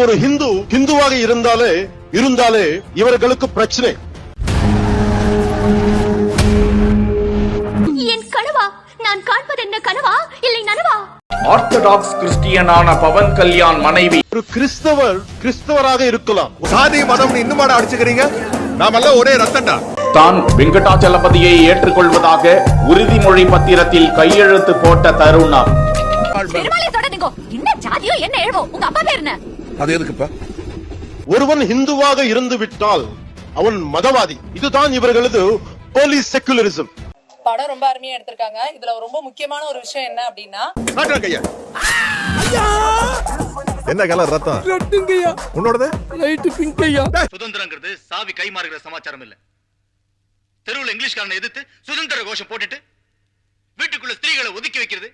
ஒரு ஹிந்துவாக இருந்தாலே இவர்களுக்கு பிரச்சனை. என் கனவா? நான் காண்பது என்ன கனவா இல்லை நனவா? ஆர்த்தடாக்ஸ் கிறிஸ்டியனான பவன் கல்யாண் மனைவி ஒரு கிறிஸ்தவராக இருக்கலாம். சாதி மதம் இன்னும் அடிச்சுக்கிறீங்க. நாமெல்லாம் ஒரே ரத்தம்டா. தான் வெங்கடாச்சலபதியை ஏற்றுக்கொள்வதாக உறுதிமொழி பத்திரத்தில் கையெழுத்து போட்ட தருணம். என்ன ஜாதியோ என்ன எழுவோ? உங்க அப்பா பேர் என்ன? அது எதுக்குப்பா? ஒருவன் ஹிந்துவாக இருந்து விட்டால் அவன் மதவாதி. இதுதான் இவர்களது போலீஸ் செக்குலரிசம். படம் ரொம்ப அருமையா எடுத்திருக்காங்க. இதுல ரொம்ப முக்கியமான ஒரு விஷயம் என்ன அப்படின்னா, என்ன கலர் ரத்தம்? ரெட்டுங்கய்யா. உன்னோடது லைட் பிங்க்யா. சுதந்திரங்கிறது சாவி கை மாறுகிற சமாச்சாரம் இல்ல. தெருவுல இங்கிலீஷ்காரனை எதிர்த்து சுதந்திர கோஷம் போட்டுட்டு வீட்டுக்குள்ள ஸ்திரீகளை ஒதுக்கி வைக்கிறது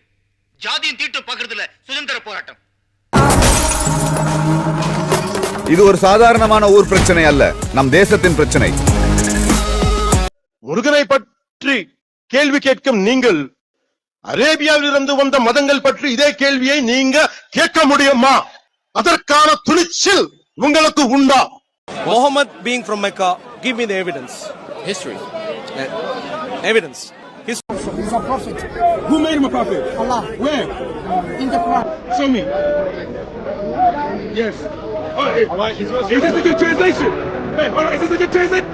ஜாதியின் தீட்டம் பாக்குறதுல சுதந்திர போராட்டம். இது ஒரு சாதாரணமான ஊர் பிரச்சனை அல்ல, நம் தேசத்தின் பிரச்சனை. முருகனை பற்றி கேள்வி கேட்கும் நீங்கள் அரேபியாவில் இருந்து வந்த மதங்கள் பற்றி இதே கேள்வியை நீங்க கேட்க முடியுமா? அதற்கான துணிச்சல் உங்களுக்கு உண்டா? Muhammad being from Mecca, give me the evidence. History. Evidence. He's a prophet. Who made him a prophet? Allah. Where? In the Quran. Show me. Yes. Is this a good translation? Hey, is this a good translation?